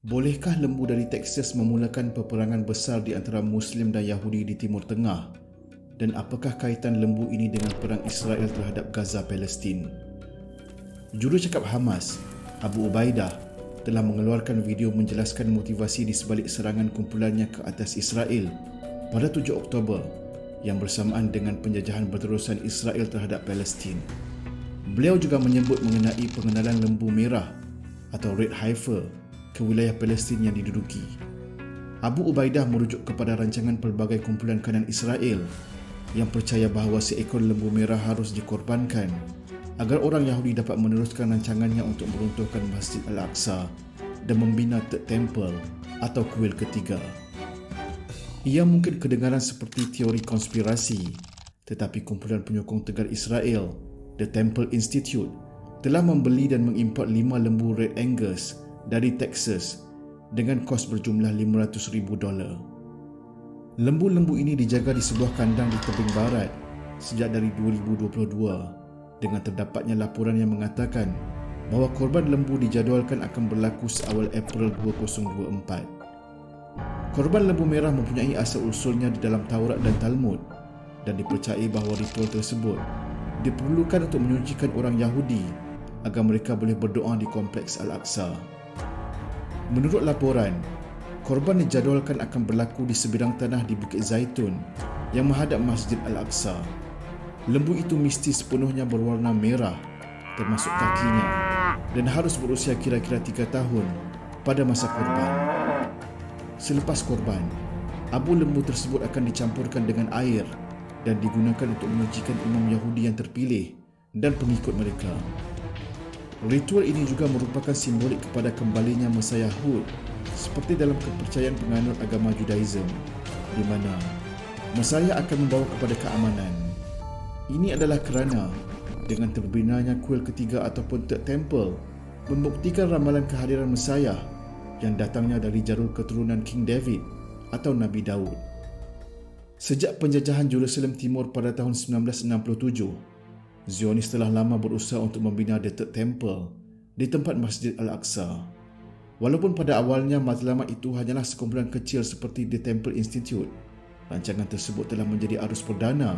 Bolehkah lembu dari Texas memulakan peperangan besar di antara Muslim dan Yahudi di Timur Tengah? Dan apakah kaitan lembu ini dengan perang Israel terhadap Gaza Palestin? Jurucakap Hamas, Abu Ubaidah, telah mengeluarkan video menjelaskan motivasi di sebalik serangan kumpulannya ke atas Israel pada 7 Oktober yang bersamaan dengan penjajahan berterusan Israel terhadap Palestin. Beliau juga menyebut mengenai pengenalan lembu merah atau red heifer ke wilayah Palestin yang diduduki. Abu Ubaidah merujuk kepada rancangan pelbagai kumpulan kanan Israel yang percaya bahawa seekor lembu merah harus dikorbankan agar orang Yahudi dapat meneruskan rancangannya untuk meruntuhkan Masjid Al-Aqsa dan membina Third Temple atau kuil ketiga. Ia mungkin kedengaran seperti teori konspirasi, tetapi kumpulan penyokong tegar Israel, The Temple Institute, telah membeli dan mengimport 5 lembu Red Angus dari Texas dengan kos berjumlah $500,000. Lembu-lembu ini dijaga di sebuah kandang di tebing barat sejak dari 2022 dengan terdapatnya laporan yang mengatakan bahawa korban lembu dijadualkan akan berlaku seawal April 2024. Korban lembu merah mempunyai asal-usulnya di dalam Taurat dan Talmud dan dipercayai bahawa ritual tersebut diperlukan untuk menyucikan orang Yahudi agar mereka boleh berdoa di Kompleks Al-Aqsa. Menurut laporan, korban dijadualkan akan berlaku di sebidang tanah di Bukit Zaitun yang menghadap Masjid Al-Aqsa. Lembu itu mesti sepenuhnya berwarna merah termasuk kakinya dan harus berusia kira-kira 3 tahun pada masa korban. Selepas korban, abu lembu tersebut akan dicampurkan dengan air dan digunakan untuk menyucikan imam Yahudi yang terpilih dan pengikut mereka. Ritual ini juga merupakan simbolik kepada kembalinya Mesiah Hud seperti dalam kepercayaan penganut agama Judaism di mana Mesiah akan membawa kepada keamanan. Ini adalah kerana dengan terbinanya kuil ketiga ataupun Third Temple membuktikan ramalan kehadiran Mesiah yang datangnya dari jalur keturunan King David atau Nabi Daud. Sejak penjajahan Jerusalem Timur pada tahun 1967, Zionis telah lama berusaha untuk membina The Third Temple di tempat Masjid Al-Aqsa. Walaupun pada awalnya matlamat itu hanyalah sekumpulan kecil seperti The Temple Institute, rancangan tersebut telah menjadi arus perdana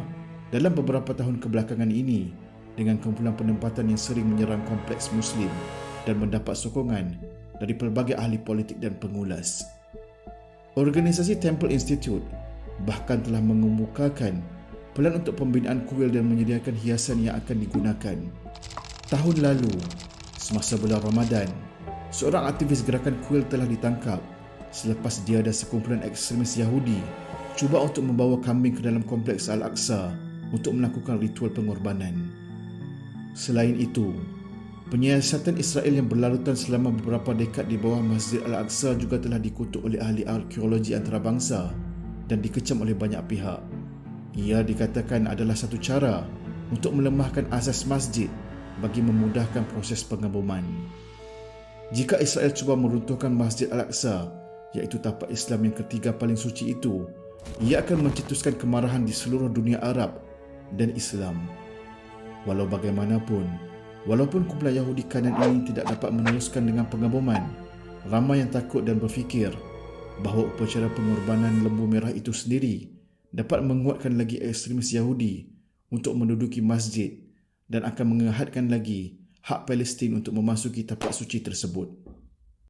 dalam beberapa tahun kebelakangan ini dengan kumpulan penempatan yang sering menyerang kompleks Muslim dan mendapat sokongan dari pelbagai ahli politik dan pengulas. Organisasi Temple Institute bahkan telah mengemukakan pelan untuk pembinaan kuil dan menyediakan hiasan yang akan digunakan. Tahun lalu, semasa bulan Ramadan, seorang aktivis gerakan kuil telah ditangkap selepas dia dan sekumpulan ekstremis Yahudi cuba untuk membawa kambing ke dalam kompleks Al-Aqsa untuk melakukan ritual pengorbanan. Selain itu, penyiasatan Israel yang berlarutan selama beberapa dekad di bawah Masjid Al-Aqsa juga telah dikutuk oleh ahli arkeologi antarabangsa dan dikecam oleh banyak pihak. Ia dikatakan adalah satu cara untuk melemahkan asas masjid bagi memudahkan proses pengaboman. Jika Israel cuba meruntuhkan Masjid Al-Aqsa, iaitu tapak Islam yang ketiga paling suci itu, ia akan mencetuskan kemarahan di seluruh dunia Arab dan Islam. Walau bagaimanapun, walaupun kumpulan Yahudi kanan ini tidak dapat meneruskan dengan pengaboman, ramai yang takut dan berfikir bahawa upacara pengorbanan lembu merah itu sendiri dapat menguatkan lagi ekstremis Yahudi untuk menduduki masjid dan akan mengehadkan lagi hak Palestin untuk memasuki tapak suci tersebut.